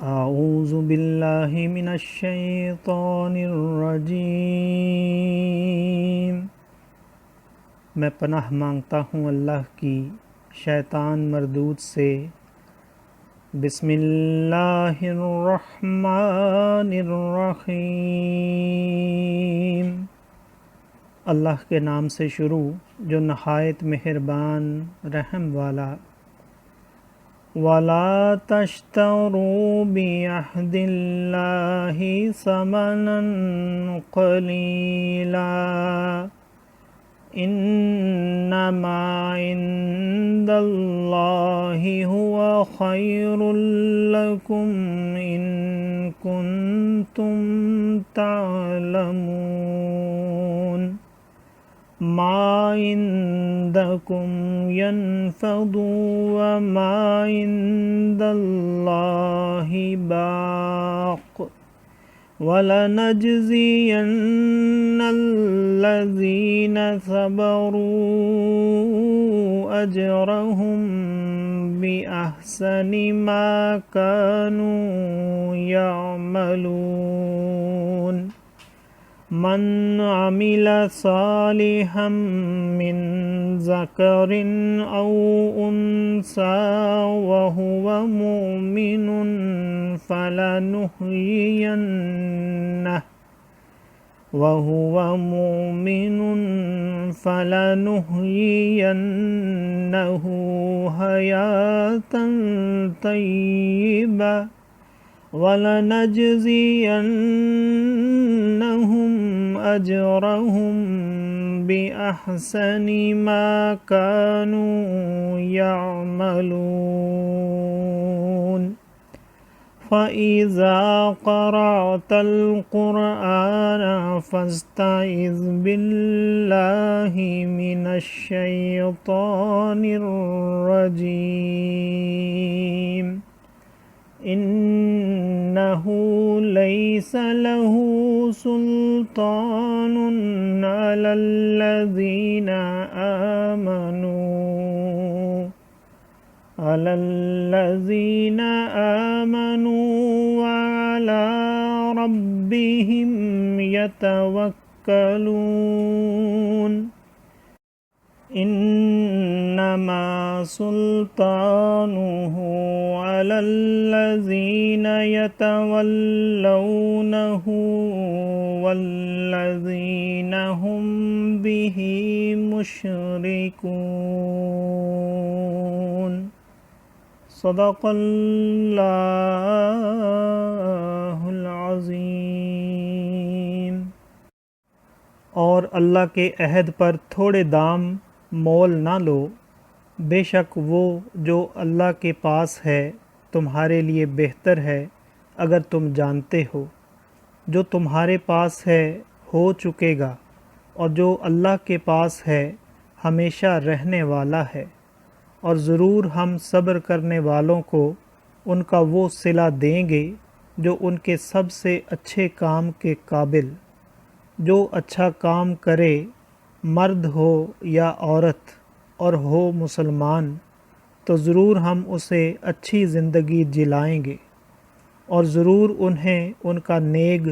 اعوذ باللہ من الشیطان الرجیم۔ میں پناہ مانگتا ہوں اللہ کی شیطان مردود سے۔ بسم اللہ الرحمن الرحیم۔ اللہ کے نام سے شروع جو نہایت مہربان رحم والا۔ وَلَا تَشْتَرُوا بِعَهْدِ اللَّهِ ثَمَنًا قَلِيلًا إِنَّمَا عِندَ اللَّهِ هُوَ خَيْرٌ لَكُمْ إِن كُنتُمْ تَعْلَمُونَ۔ ما عندكم ينفد وما عند الله باق ولنجزين الذين صبروا أجرهم بأحسن ما كانوا يعملون۔ من عمل صالحا من ذكر أو أنثى وهو مؤمن فلنحيينه حياة طيبة وَلَنَجْزِيَنَّهُمْ أَجْرَهُمْ بِأَحْسَنِ مَا كَانُوا يَعْمَلُونَ۔ فَإِذَا قَرَأْتَ الْقُرْآنَ فَاسْتَعِذْ بِاللَّهِ مِنَ الشَّيْطَانِ الرَّجِيمِ۔ إِنَّهُ لَيْسَ لَهُ سُلْطَانٌ عَلَى الَّذِينَ آمَنُوا وَعَلَى رَبِّهِمْ يَتَوَكَّلُونَ۔ إِنَّمَا سُلْطَانُهُ عَلَى الَّذِينَ يَتَوَلَّوْنَهُ وَالَّذِينَ هُمْ بِهِ مُشْرِكُونَ۔ صدق اللہ العظیم۔ اور اللہ کے عہد پر تھوڑے دام مول نہ لو، بے شک وہ جو اللہ کے پاس ہے تمہارے لیے بہتر ہے اگر تم جانتے ہو۔ جو تمہارے پاس ہے ہو چکے گا، اور جو اللہ کے پاس ہے ہمیشہ رہنے والا ہے، اور ضرور ہم صبر کرنے والوں کو ان کا وہ صلہ دیں گے جو ان کے سب سے اچھے کام کے قابل۔ جو اچھا کام کرے، مرد ہو یا عورت، اور ہو مسلمان، تو ضرور ہم اسے اچھی زندگی جلائیں گے، اور ضرور انہیں ان کا نیک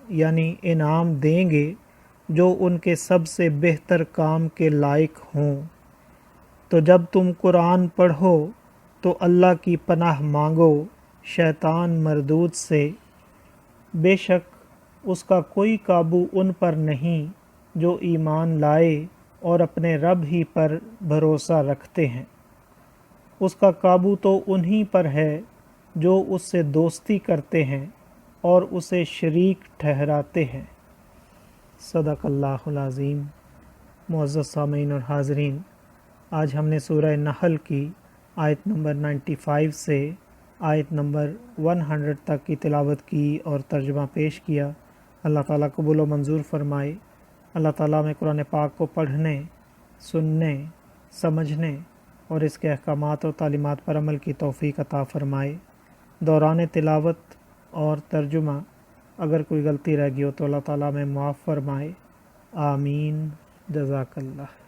یعنی انعام دیں گے جو ان کے سب سے بہتر کام کے لائق ہوں۔ تو جب تم قرآن پڑھو تو اللہ کی پناہ مانگو شیطان مردود سے، بے شک اس کا کوئی قابو ان پر نہیں جو ایمان لائے اور اپنے رب ہی پر بھروسہ رکھتے ہیں۔ اس کا قابو تو انہی پر ہے جو اس سے دوستی کرتے ہیں اور اسے شریک ٹھہراتے ہیں۔ صدق اللہ العظیم۔ معزز سامعین اور حاضرین، آج ہم نے سورہ نحل کی آیت نمبر 95 سے آیت نمبر 100 تک کی تلاوت کی اور ترجمہ پیش کیا۔ اللہ تعالیٰ قبول و منظور فرمائے۔ اللہ تعالیٰ میں قرآن پاک کو پڑھنے، سننے، سمجھنے اور اس کے احکامات اور تعلیمات پر عمل کی توفیق عطا فرمائے۔ دوران تلاوت اور ترجمہ اگر کوئی غلطی رہ گئی ہو تو اللہ تعالیٰ میں معاف فرمائے۔ آمین۔ جزاک اللہ۔